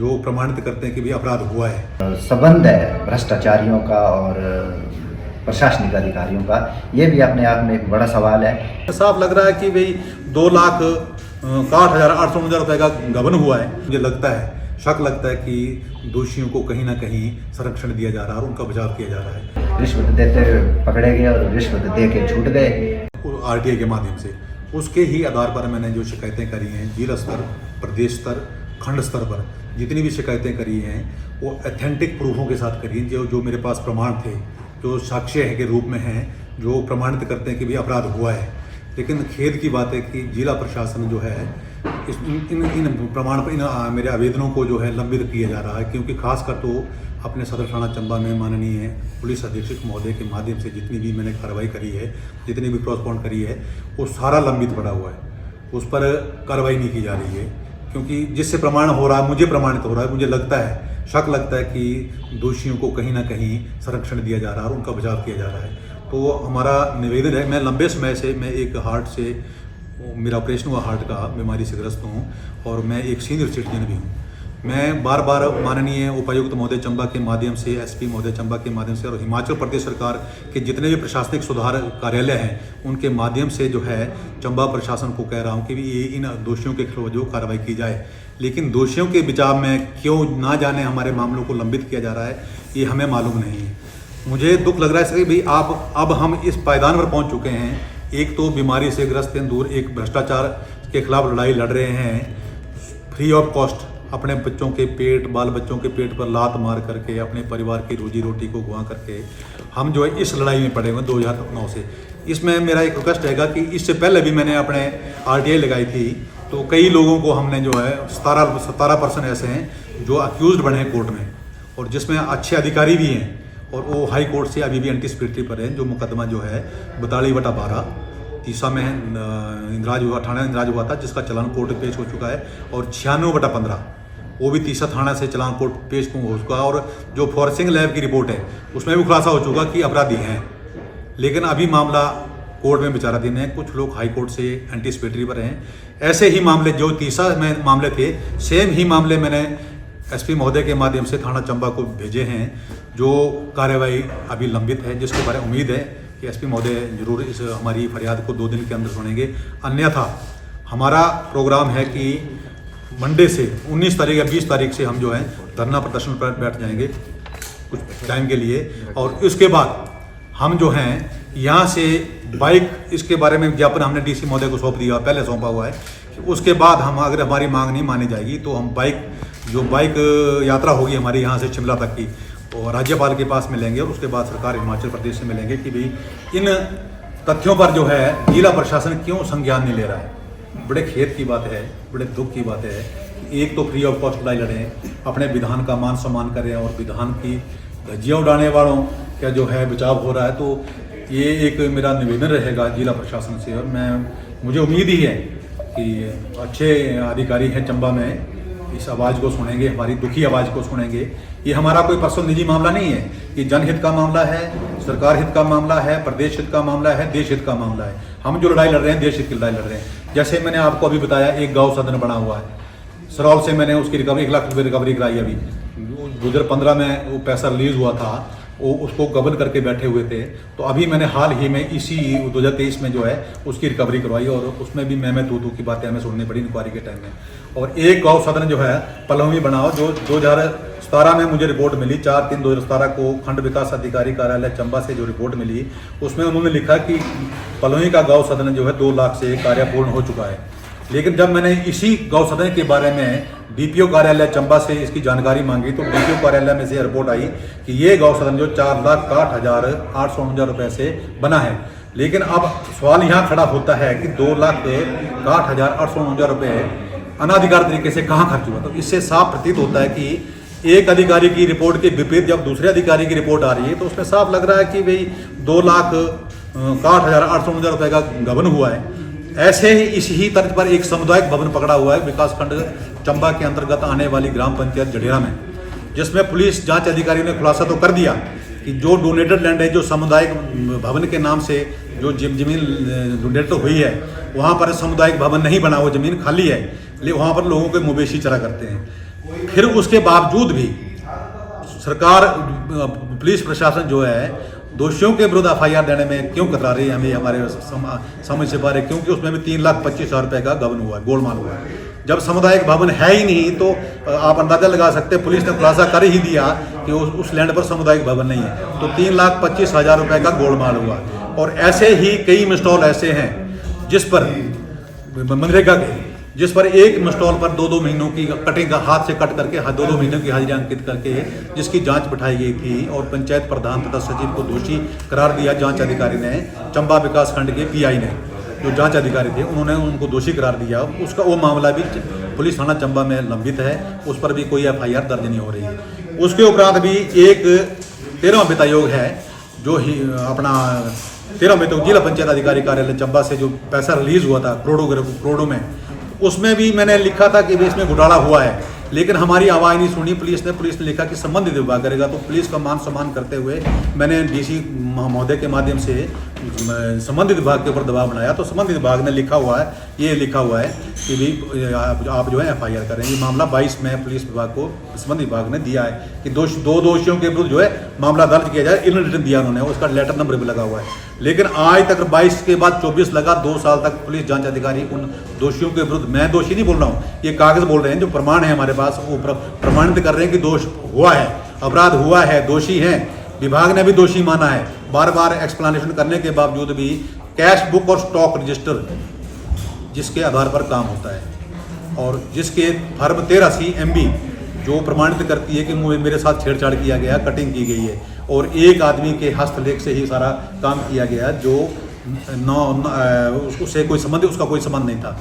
जो प्रमाणित करते हैं कि भी अपराध हुआ है। संबंध है भ्रष्टाचारियों का और प्रशासनिक अधिकारियों का, ये भी अपने आप में एक बड़ा सवाल है। साफ लग रहा है कि भाई 2,61,849 रुपए का गबन हुआ है। मुझे लगता है, शक लगता है कि दोषियों को कहीं ना कहीं संरक्षण दिया जा रहा है और उनका बचाव किया जा रहा है। रिश्वत देते पकड़े गए और रिश्वत दे के छूट गए आरटीआई के माध्यम से। उसके ही आधार पर मैंने जो शिकायतें करी हैं, जिला स्तर, प्रदेश स्तर, खंड स्तर पर जितनी भी शिकायतें करी हैं वो ऑथेंटिक प्रूफों के साथ करी हैं। जो मेरे पास प्रमाण थे, जो साक्ष्य के रूप में हैं, जो प्रमाणित करते हैं कि भी अपराध हुआ है। लेकिन खेद की बात है कि जिला प्रशासन जो है इन प्रमाण पर इन मेरे आवेदनों को जो है लंबित किया जा रहा है, क्योंकि खासकर तो अपने सदर थाना चंबा में माननीय पुलिस अधीक्षक महोदय के माध्यम से जितनी भी मैंने कार्रवाई करी है, जितनी भी क्रॉसपॉन्ड करी है, वो सारा लंबित पड़ा हुआ है। उस पर कार्रवाई नहीं की जा रही है, क्योंकि जिससे प्रमाण हो रहा है, मुझे प्रमाणित हो रहा है, मुझे लगता है, शक लगता है कि दोषियों को कहीं ना कहीं संरक्षण दिया जा रहा है और उनका बचाव किया जा रहा है। तो हमारा निवेदन है, मैं लंबे समय से मैं एक हार्ट से, मेरा ऑपरेशन हुआ हार्ट का, बीमारी से ग्रस्त हूँ और मैं एक सीनियर सिटीजन भी हूँ। मैं बार बार माननीय उपायुक्त महोदय चंबा के माध्यम से, एसपी महोदय चंबा के माध्यम से और हिमाचल प्रदेश सरकार के जितने भी प्रशासनिक सुधार कार्यालय हैं उनके माध्यम से जो है चंबा प्रशासन को कह रहा हूँ कि भी ये इन दोषियों के खिलाफ जो कार्रवाई की जाए। लेकिन दोषियों के बचाव में क्यों ना जाने हमारे मामलों को लंबित किया जा रहा है, ये हमें मालूम नहीं है। मुझे दुख लग रहा है कि भाई अब हम इस पायदान पर पहुँच चुके हैं। एक तो बीमारी से ग्रस्त हैं, दूर एक भ्रष्टाचार के खिलाफ लड़ाई लड़ रहे हैं, फ्री ऑफ कॉस्ट अपने बच्चों के पेट, बाल बच्चों के पेट पर लात मार करके, अपने परिवार की रोजी रोटी को गुआ करके हम जो है इस लड़ाई में पड़े हुए 2009 से। इसमें मेरा एक रिक्वेस्ट रहेगा कि इससे पहले भी मैंने अपने आरटीआई लगाई थी, तो कई लोगों को हमने जो है 17% ऐसे हैं जो अक्यूज्ड बने हैं कोर्ट में, और जिसमें अच्छे अधिकारी भी हैं, और वो हाई कोर्ट से अभी भी एंटीसिपेटरी पर है। जो मुकदमा जो है 42/12 तीसा में इंद्राज हुआ, थाना इंद्राज हुआ था, जिसका चालान कोर्ट में पेश हो चुका है, और 96/15 वो भी तीसा थाना से चालान कोर्ट पेश हो चुका है। और जो फॉरेंसिक लैब की रिपोर्ट है उसमें भी खुलासा हो चुका कि अपराधी हैं, लेकिन अभी मामला कोर्ट में विचाराधीन है। कुछ लोग हाई कोर्ट से एंटीसिपेटरी पर हैं। ऐसे ही मामले जो तीसा में मामले थे, सेम ही मामले मैंने एसपी महोदय के माध्यम से थाना चंबा को भेजे हैं, जो कार्रवाई अभी लंबित है, जिसके बारे में उम्मीद है कि एसपी महोदय जरूर इस हमारी फरियाद को 2 दिन के अंदर सुनेंगे। अन्यथा हमारा प्रोग्राम है कि मंडे से 19 तारीख या 20 तारीख से हम जो है धरना प्रदर्शन पर बैठ जाएंगे कुछ टाइम के लिए, और उसके बाद हम जो हैं यहाँ से बाइक, इसके बारे में ज्ञापन हमने डीसी महोदय को सौंप दिया, पहले सौंपा हुआ है। उसके बाद हम, अगर हमारी मांग नहीं मानी जाएगी तो हम बाइक यात्रा होगी हमारी यहाँ से शिमला तक की, और राज्यपाल के पास मिलेंगे, और उसके बाद सरकार हिमाचल प्रदेश से मिलेंगे कि भाई इन तथ्यों पर जो है जिला प्रशासन क्यों संज्ञान नहीं ले रहा है। बड़े खेद की बात है, बड़े दुख की बात है कि एक तो फ्री ऑफ कॉस्ट लड़ाई लड़ें, अपने विधान का मान सम्मान करें, और विधान की धज्जियाँ उड़ाने वालों का जो है बचाव हो रहा है। तो ये एक मेरा निवेदन रहेगा जिला प्रशासन से, और मुझे उम्मीद ही है कि अच्छे अधिकारी हैं चंबा में, इस आवाज़ को सुनेंगे, हमारी दुखी आवाज़ को सुनेंगे। ये हमारा कोई पर्सनल निजी मामला नहीं है, ये जनहित का मामला है, सरकार हित का मामला है, प्रदेश हित का मामला है, देश हित का मामला है। हम जो लड़ाई लड़ रहे हैं देश हित की लड़ाई लड़ रहे हैं। जैसे मैंने आपको अभी बताया, एक गौ सदन बना हुआ है सरौल से, मैंने उसकी रिकवरी 1 लाख रुपये रिकवरी कराई। अभी 2015 में वो पैसा रिलीज हुआ था, वो उसको गबन करके बैठे हुए थे, तो अभी मैंने हाल ही में इसी 2023 में जो है उसकी रिकवरी करवाई, और उसमें भी मैं तू की बातें हमें सुननी पड़ी इंक्वायरी के टाइम में। और एक गौ सदन जो है पलवमी बनाओ, जो 2017 में मुझे रिपोर्ट मिली, 4/3/2017 को खंड विकास अधिकारी कार्यालय चंबा से जो रिपोर्ट मिली, उसमें उन्होंने लिखा कि पलवमी का गौ सदन जो है 2 लाख से कार्य पूर्ण हो चुका है। लेकिन जब मैंने इसी गौ सदन के बारे में डीपीओ कार्यालय चंबा से इसकी जानकारी मांगी, तो डीपीओ कार्यालय में से रिपोर्ट आई कि ये गौ सदन जो 4,60,849 रुपये से बना है। लेकिन अब सवाल यहाँ खड़ा होता है कि 2,60,849 रुपये अनाधिकार तरीके से कहाँ खर्च हुआ। तो इससे साफ प्रतीत होता है कि एक अधिकारी की रिपोर्ट के विपरीत जब दूसरे अधिकारी की रिपोर्ट आ रही है, तो उसमें साफ लग रहा है कि भाई 2,61,849 रुपये का गबन हुआ है। ऐसे ही इसी तर्ज पर एक सामुदायिक भवन पकड़ा हुआ है विकास खंड चंबा के अंतर्गत आने वाली ग्राम पंचायत जडेरा में, जिसमें पुलिस जांच अधिकारी ने खुलासा तो कर दिया कि जो डोनेटेड लैंड है, जो सामुदायिक भवन के नाम से जो जमीन डोनेट हुई है, वहाँ पर सामुदायिक भवन नहीं बना, वो जमीन खाली है, वहाँ पर लोगों के मवेशी चरा करते हैं। फिर उसके बावजूद भी सरकार, पुलिस प्रशासन जो है दोषियों के विरुद्ध FIR देने में क्यों कतरा रही है, हमें हमारे समझ से बाहर है। क्योंकि उसमें भी 3,25,000 रुपये का गबन हुआ है, गोलमाल हुआ है। जब सामुदायिक भवन है ही नहीं तो आप अंदाजा लगा सकते हैं, पुलिस ने खुलासा कर ही दिया कि उस लैंड पर सामुदायिक भवन नहीं है, तो 3,25,000 रुपये का गोलमाल हुआ। और ऐसे ही कई मिसटॉल ऐसे हैं जिस पर मनरेगा के, जिस पर एक मिसटॉल पर 2-2 महीनों की कटिंग, हाथ से कट करके 2-2 महीनों की हाजिरी अंकित करके जिसकी जांच बिठाई गई थी और पंचायत प्रधान तथा सचिव को दोषी करार दिया जांच अधिकारी ने, चंबा विकास खंड के PI ने, जो जांच अधिकारी थे उन्होंने उनको दोषी करार दिया। उसका वो मामला भी पुलिस थाना चंबा में लंबित है, उस पर भी कोई FIR दर्ज नहीं हो रही है। उसके उपरांत भी एक 13वां वित्त आयोग है जो ही अपना 13वां वित्त जिला पंचायत अधिकारी कार्यालय चंबा से जो पैसा रिलीज हुआ था करोड़ों में, उसमें भी मैंने लिखा था कि इसमें घोटाला हुआ है, लेकिन हमारी आवाज़ नहीं सुनी पुलिस ने लिखा कि संबंधित विभाग करेगा। तो पुलिस का मान सम्मान करते हुए मैंने DC महोदय के माध्यम से संबंधित विभाग के ऊपर दबाव बनाया, तो संबंधित विभाग ने लिखा हुआ है कि भी आप जो है FIR करें। ये मामला 22 में पुलिस विभाग को संबंधित विभाग ने दिया है कि दो दोषियों के विरुद्ध जो है मामला दर्ज किया जाए, इन रिटर्न दिया उन्होंने, उसका लेटर नंबर भी लगा हुआ है। लेकिन आज तक 22 के बाद 24 लगा, 2 साल तक पुलिस जांच अधिकारी उन दोषियों के विरुद्ध, मैं दोषी नहीं बोल रहा हूँ, ये कागज बोल रहे हैं, जो प्रमाण है हमारे पास वो प्रमाणित कर रहे हैं कि दोष हुआ है, अपराध हुआ है, दोषी हैं, विभाग ने भी दोषी माना है। बार बार एक्सप्लेनेशन करने के बावजूद भी कैश बुक और स्टॉक रजिस्टर जिसके आधार पर काम होता है और जिसके फर्म 13C MB जो प्रमाणित करती है कि मेरे साथ छेड़छाड़ किया गया, कटिंग की गई है और एक आदमी के हस्तलेख से ही सारा काम किया गया, जो उससे कोई संबंध, उसका कोई संबंध नहीं था।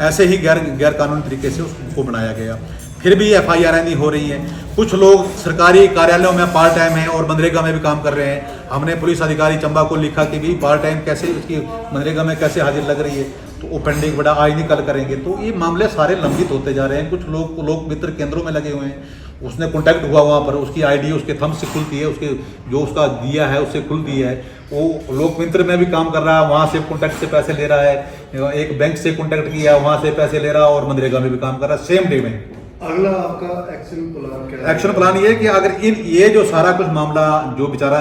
ऐसे ही गैर कानूनी तरीके से उसको बनाया गया। फिर भी FIR नहीं हो रही है। कुछ लोग सरकारी कार्यालयों में पार्ट टाइम हैं और मनरेगा में भी काम कर रहे हैं। हमने पुलिस अधिकारी चंबा को लिखा कि भी पार्ट टाइम कैसे, उसकी मनरेगा में कैसे हाजिर लग रही है, तो वो पेंडिंग बड़ा आज नहीं कल करेंगे। तो ये मामले सारे लंबित होते जा रहे हैं। कुछ लोग मित्र केंद्रों में लगे हुए हैं, उसने कॉन्टैक्ट हुआ वहाँ पर, उसकी ID उसके थंब से खुलती है, उसके जो उसका दिया है उससे खुलती है। वो लोक मित्र में भी काम कर रहा है, वहाँ से कॉन्टैक्ट से पैसे ले रहा है, एक बैंक से कॉन्टैक्ट किया वहाँ से पैसे ले रहा है और मनरेगा में भी काम कर रहा है सेम डे में। अगला आपका एक्शन प्लान क्या है? एक्शन प्लान ये है कि अगर ये जो सारा कुछ मामला जो बेचारा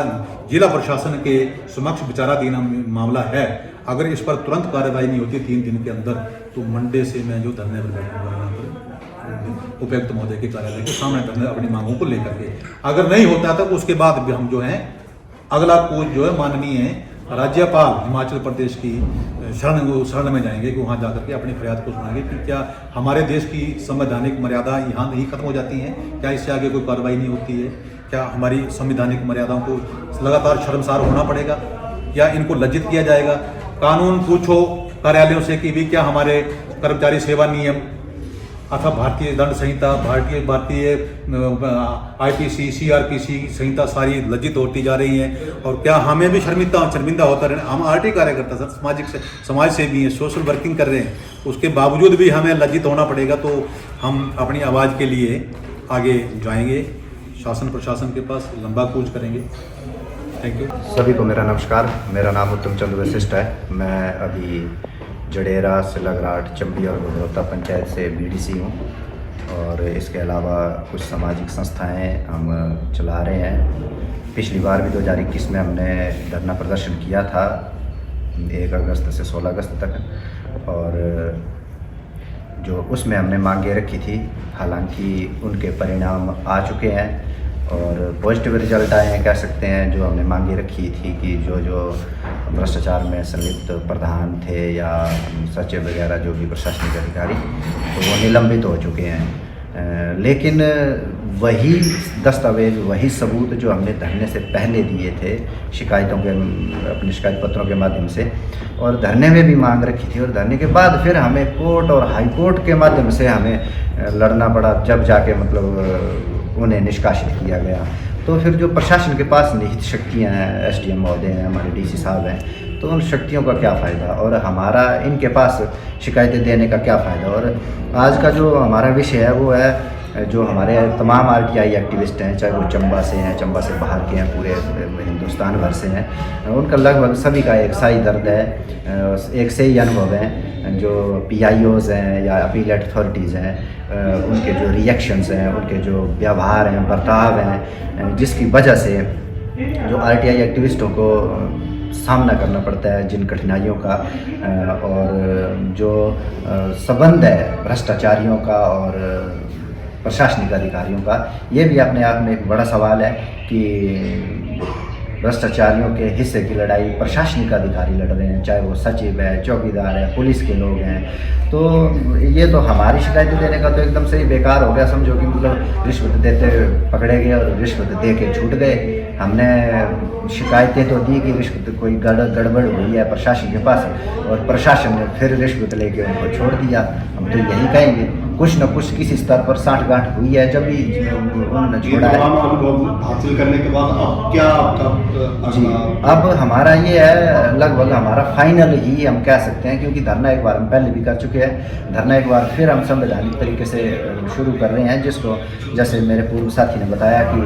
जिला प्रशासन के समक्ष विचाराधीन मामला है, अगर इस पर तुरंत कार्रवाई नहीं होती 3 दिन के अंदर, तो मंडे से मैं जो धरने पर बैठूंगा यहाँ पर उपायुक्त महोदय के कार्यालय के सामने धरने अपनी मांगों को लेकर के। अगर नहीं होता तो उसके बाद भी हम जो है अगला कोच जो है माननीय राज्यपाल हिमाचल प्रदेश की शरण में जाएंगे कि वहाँ जाकर के अपनी फरियाद को सुनाएंगे कि क्या हमारे देश की संवैधानिक मर्यादा यहाँ नहीं खत्म हो जाती हैं, क्या इससे आगे कोई कार्रवाई नहीं होती है, क्या हमारी संवैधानिक मर्यादाओं को लगातार शर्मसार होना पड़ेगा या इनको लज्जित किया जाएगा। कानून पूछो कार्यालयों से कि भी क्या हमारे कर्मचारी सेवा नियम अथवा भारतीय दंड संहिता, भारतीय IPC CRPC संहिता सारी लज्जित होती जा रही हैं और क्या हमें भी शर्मिंदा होता रहे। हम RT कार्यकर्ता सर, समाज से भी हैं, सोशल वर्किंग कर रहे हैं, उसके बावजूद भी हमें लज्जित होना पड़ेगा। तो हम अपनी आवाज़ के लिए आगे जाएंगे, शासन प्रशासन के पास लंबा कूच करेंगे। Thank you. सभी को मेरा नमस्कार। मेरा नाम उत्तम चंद्र वशिष्ठ है। मैं अभी जडेरा, सिलाघराट, चंबी और गुजरोता पंचायत से BDC हूँ और इसके अलावा कुछ सामाजिक संस्थाएं हम चला रहे हैं। पिछली बार भी 2021 में हमने धरना प्रदर्शन किया था 1 अगस्त से 16 अगस्त तक और जो उसमें हमने मांगे रखी थी, हालांकि उनके परिणाम आ चुके हैं और पॉजिटिव रिजल्ट आए हैं कह सकते हैं। जो हमने मांगे रखी थी कि जो भ्रष्टाचार में संलिप्त प्रधान थे या सचिव वगैरह जो भी प्रशासनिक अधिकारी, तो वो निलंबित हो चुके हैं। लेकिन वही दस्तावेज, वही सबूत जो हमने धरने से पहले दिए थे शिकायतों के, अपने शिकायत पत्रों के माध्यम से, और धरने में भी मांग रखी थी और धरने के बाद फिर हमें कोर्ट और हाई कोर्ट के माध्यम से हमें लड़ना पड़ा, जब जाके मतलब उन्हें निष्कासित किया गया। तो फिर जो प्रशासन के पास निहित शक्तियाँ हैं, SDM महोदय हैं, हमारे DC साहब हैं, तो उन शक्तियों का क्या फ़ायदा और हमारा इनके पास शिकायतें देने का क्या फ़ायदा। और आज का जो हमारा विषय है वो है जो हमारे तमाम RTI एक्टिविस्ट हैं, चाहे वो चंबा से हैं, चंबा से बाहर के हैं, पूरे हिंदुस्तान भर से हैं, उनका लगभग सभी का एक सा ही दर्द है, एक से ही अनुभव हैं। जो PIOs हैं या अपीलेट अथॉरिटीज़ हैं, उनके जो रिएक्शंस हैं, उनके जो व्यवहार हैं, बर्ताव हैं, जिसकी वजह से जो RTI एक्टिविस्टों को सामना करना पड़ता है जिन कठिनाइयों का, और जो संबंध है भ्रष्टाचारियों का और प्रशासनिक अधिकारियों का, ये भी अपने आप में एक बड़ा सवाल है कि भ्रष्टाचारियों के हिस्से की लड़ाई प्रशासनिक अधिकारी लड़ रहे हैं, चाहे वो सचिव है, चौकीदार है, पुलिस के लोग हैं। तो ये तो हमारी शिकायतें देने का तो एकदम से ही बेकार हो गया, समझो कि मतलब रिश्वत देते पकड़े गए और रिश्वत दे के छूट गए। हमने शिकायतें तो दी कि रिश्वत कोई गड़बड़ हुई है प्रशासन के पास, और प्रशासन ने फिर रिश्वत लेके उनको छोड़ दिया। हम तो यही कहेंगे, कुछ न कुछ किसी स्तर पर साठगांठ हुई है, जब भी उन्होंने छोड़ा है। अनुभव हासिल करने के बाद अब क्या आपका जी, अब हमारा ये है, लगभग हमारा फाइनल ही हम कह सकते हैं, क्योंकि धरना एक बार हम पहले भी कर चुके हैं। धरना एक बार फिर हम संवैधानिक तरीके से शुरू कर रहे हैं, जिसको जैसे मेरे पूर्व साथी ने बताया कि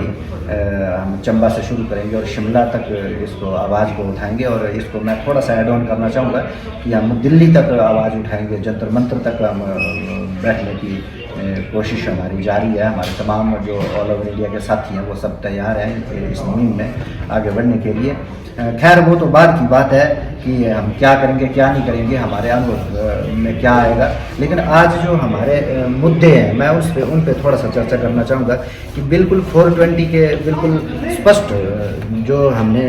हम चंबा से शुरू करेंगे और शिमला तक इसको आवाज़ को उठाएंगे। और इसको मैं थोड़ा सा ऐड ऑन करना चाहूँगा कि हम दिल्ली तक आवाज़ उठाएंगे, जंतर मंतर तक हम बैठने की कोशिश हमारी जारी है। हमारे तमाम जो ऑल ओवर इंडिया के साथी हैं वो सब तैयार हैं इस मुहिम में आगे बढ़ने के लिए। खैर वो तो बाद की बात है कि हम क्या करेंगे क्या नहीं करेंगे, हमारे अनुभव में क्या आएगा। लेकिन आज जो हमारे मुद्दे हैं, मैं उन पे थोड़ा सा चर्चा करना चाहूँगा कि बिल्कुल 420 के बिल्कुल स्पष्ट जो हमने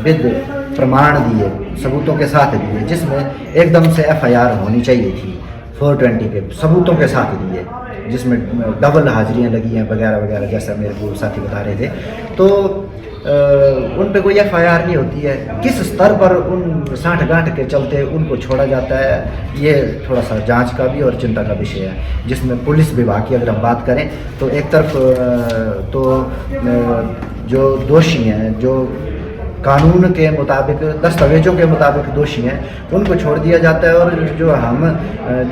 विद प्रमाण दिए, सबूतों के साथ दिए, जिसमें एकदम से FIR होनी चाहिए थी, 420 के सबूतों के साथ दिए, जिसमें डबल हाजिरियाँ लगी हैं वगैरह वगैरह, जैसा मेरे पूर्व साथी बता रहे थे। तो उन पे कोई FIR नहीं होती है। किस स्तर पर उन साठगांठ के चलते उनको छोड़ा जाता है, ये थोड़ा सा जांच का भी और चिंता का विषय है। जिसमें पुलिस विभाग की अगर हम बात करें तो एक तरफ तो जो दोषी हैं, जो कानून के मुताबिक, दस्तावेजों के मुताबिक दोषी हैं, उनको छोड़ दिया जाता है, और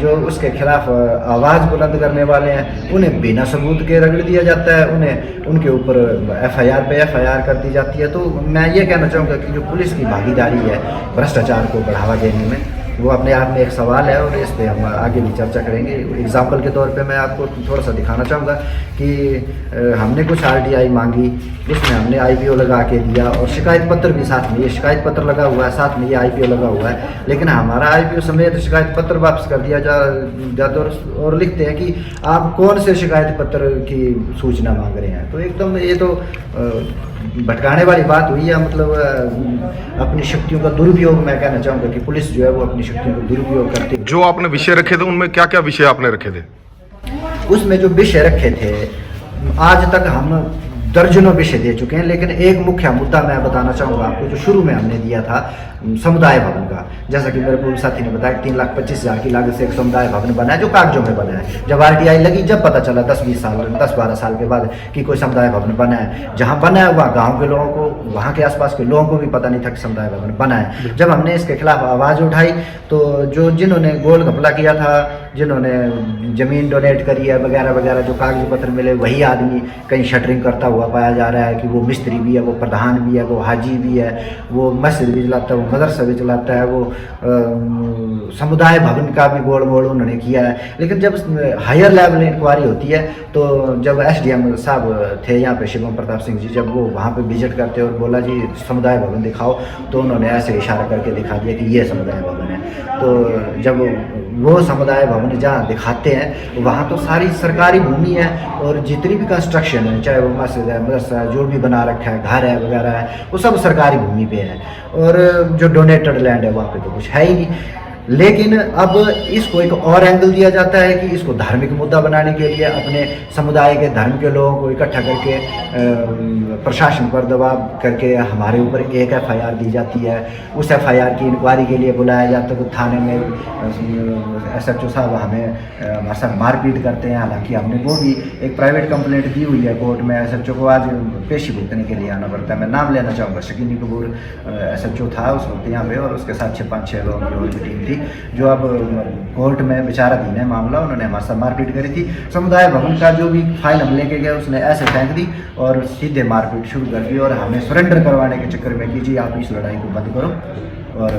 जो उसके खिलाफ आवाज़ बुलंद करने वाले हैं उन्हें बिना सबूत के रगड़ दिया जाता है, उन्हें उनके ऊपर FIR पे FIR कर दी जाती है। तो मैं ये कहना चाहूँगा कि जो पुलिस की भागीदारी है भ्रष्टाचार को बढ़ावा देने में, वो अपने आप में एक सवाल है, और इस पर हम आगे भी चर्चा करेंगे। एग्जाम्पल के तौर पे मैं आपको थोड़ा सा दिखाना चाहूँगा कि हमने कुछ RTI मांगी, उसमें हमने IPO लगा के दिया, और शिकायत पत्र भी साथ में, ये शिकायत पत्र लगा हुआ है, साथ में ये IPO लगा हुआ है। लेकिन हमारा IPO समेत शिकायत पत्र वापस कर दिया जाता और लिखते हैं कि आप कौन से शिकायत पत्र की सूचना मांग रहे हैं। तो एकदम ये तो भटकाने वाली बात हुई है। मतलब अपनी शक्तियों का दुरुपयोग, मैं कहना चाहूँगा कि पुलिस जो है वो अपनी शक्तियों का दुरुपयोग करती है। जो आपने विषय रखे थे उनमें क्या क्या विषय आपने रखे थे? उसमें जो विषय रखे थे, आज तक हम दर्जनों विषय दे चुके हैं, लेकिन एक मुख्य मुद्दा मैं बताना चाहूँगा आपको, जो शुरू में हमने दिया था समुदाय भवन का। जैसा कि मेरे पूर्व साथी ने बताया कि 3,25,000 की लागत से एक समुदाय भवन बना है, जो कागजों में बना है। जब RTI लगी, जब पता चला 10-12 साल के बाद कि कोई समुदाय भवन बना है, जहाँ बना है वहाँ गाँव के लोगों को, वहाँ के आसपास के लोगों को भी पता नहीं था कि समुदाय भवन बना है। जब हमने इसके खिलाफ आवाज़ उठाई तो जिन्होंने गोल घपला किया था, जिन्होंने ज़मीन डोनेट करी है वगैरह वगैरह, जो कागज पत्र मिले, वही आदमी कहीं शटरिंग करता हुआ पाया जा रहा है कि वो मिस्त्री भी है, वो प्रधान भी है, वो हाजी भी है, वो मस्जिद भी चलाता है, वो मदरसा भी चलाता है, वो समुदाय भवन का भी गोल मोड़ उन्होंने किया है। लेकिन जब हायर लेवल इंक्वायरी होती है, तो जब SDM साहब थे यहाँ पे, शिवम प्रताप सिंह जी, जब वो वहाँ पे विजिट करते और बोला जी समुदाय भवन दिखाओ, तो उन्होंने ऐसे इशारा करके दिखा दिया कि ये समुदाय भवन है। तो जब वो समुदाय भवन जहाँ दिखाते हैं, वहाँ तो सारी सरकारी भूमि है, और जितनी भी कंस्ट्रक्शन है, चाहे वो मस्जिद है, मदरसा, जो भी बना रखा है, घर है वगैरह है, वो सब सरकारी भूमि पे है। और जो डोनेटेड लैंड है वहाँ पे तो कुछ है ही नहीं। लेकिन अब इसको एक और एंगल दिया जाता है कि इसको धार्मिक मुद्दा बनाने के लिए अपने समुदाय के धर्म के लोगों को इकट्ठा करके प्रशासन पर दबाव करके हमारे ऊपर एक FIR दी जाती है। उस FIR की इंक्वायरी के लिए बुलाया जाता है, तो थाने में SHO साहब हमारे साथ मारपीट करते हैं। हालांकि हमने वो भी एक प्राइवेट कंप्लेंट दी हुई है कोर्ट में। SHO को आज पेशी भुगतने के लिए आना पड़ता है। मैं नाम लेना चाहूँगा, शकीनी कपूर SHO था उस वक्त यहाँ पे, और उसके साथ 5-6 लोगों की और भी टीम थी। थी, जो अब कोर्ट में विचाराधीन है मामला। उन्होंने हमारे साथ मारपीट करी थी। समुदाय भवन का जो भी फाइल हम लेके गए उसने ऐसे फेंक दी और सीधे मारपीट शुरू कर दी और हमें सरेंडर करवाने के चक्कर में कि जी आप इस लड़ाई को बंद करो। और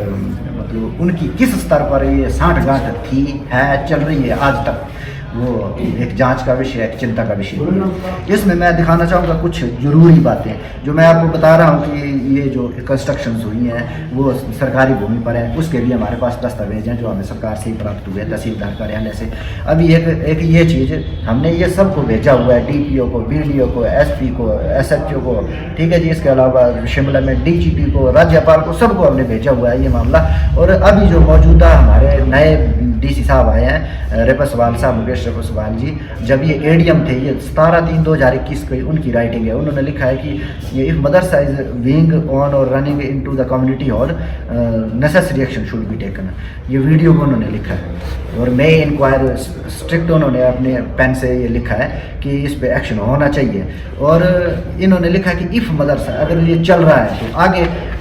मतलब उनकी किस स्तर पर ये साँठ-गाँठ थी, है, चल रही है आज तक, वो एक जांच का विषय है, एक चिंता का विषय है। इसमें मैं दिखाना चाहूँगा कुछ ज़रूरी बातें जो मैं आपको बता रहा हूँ कि ये जो कंस्ट्रक्शंस हुई हैं वो सरकारी भूमि पर है। उसके लिए हमारे पास दस्तावेज हैं जो हमें सरकार से ही प्राप्त हुए, तहसीलदार कार्यालय से। अभी एक ये चीज़ हमने ये सबको भेजा हुआ है, DPO को, BDO को, SP को, SHO को, ठीक है जी। इसके अलावा शिमला में DGP को, राज्यपाल को, सबको हमने भेजा हुआ है ये मामला। और अभी जो मौजूदा हमारे नए DC साहब आए हैं, रेपसवाल साहब, मुकेश रेपसवाल जी, जब ये ADM थे, ये 17/3/2021 की उनकी राइटिंग है। उन्होंने लिखा है कि if madrasa is being on or running into the community hall necessary action should be taken. ये वीडियो को उन्होंने लिखा है और मे इंक्वायर स्ट्रिक्ट, उन्होंने अपने पेन से ये लिखा है कि इस पे एक्शन होना चाहिए। और इन्होंने लिखा है कि इफ मदरसा अगर ये चल रहा है तो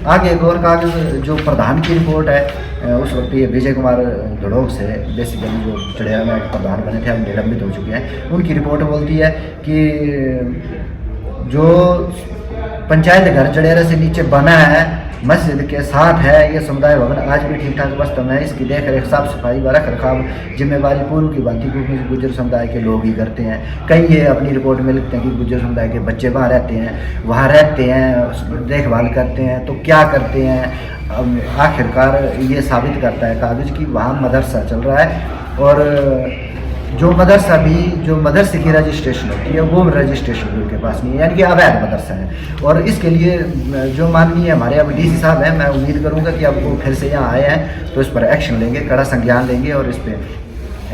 आगे एक और कागज जो प्रधान की रिपोर्ट है, उस वक्त ये विजय कुमार धड़ोक से बेसिकली जो चढ़िया में प्रधान बने थे, अब निलंबित हो चुके हैं। उनकी रिपोर्ट बोलती है कि जो पंचायत घर चढ़ेरा से नीचे बना है, मस्जिद के साथ है, ये समुदाय भवन आज भी ठीक ठाक अवस्था में है। इसकी देख रेख, साफ सफाई व रख रखाव जिम्मेवारी पूर्व की भांति क्योंकि गुज्जर समुदाय के लोग ही करते हैं। कई ये अपनी रिपोर्ट में लिखते हैं कि गुज्जर समुदाय के बच्चे वहाँ रहते हैं, देखभाल करते हैं। तो क्या करते हैं? आखिरकार ये साबित करता है कागज कि वहाँ मदरसा चल रहा है और जो मदरसे की रजिस्ट्रेशन होती है वो रजिस्ट्रेशन उनके पास नहीं है, यानी कि अवैध मदरसा है। और इसके लिए जो माननीय हमारे अब DC साहब हैं, मैं उम्मीद करूँगा कि अब वो फिर से यहाँ आए हैं तो इस पर एक्शन लेंगे, कड़ा संज्ञान लेंगे और इस पर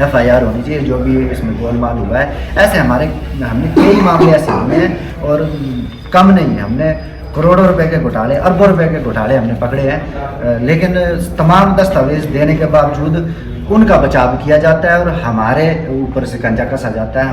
FIR होनी चाहिए जो भी इसमें गोलमाल हुआ है। ऐसे हमने कई मामले ऐसे हुए हैं और कम नहीं है, हमने करोड़ों रुपए के घोटाले, अरबों रुपए के घोटाले हमने पकड़े हैं। लेकिन तमाम दस्तावेज देने के बावजूद उनका बचाव किया जाता है और हमारे ऊपर शिकंजा कसा जाता है।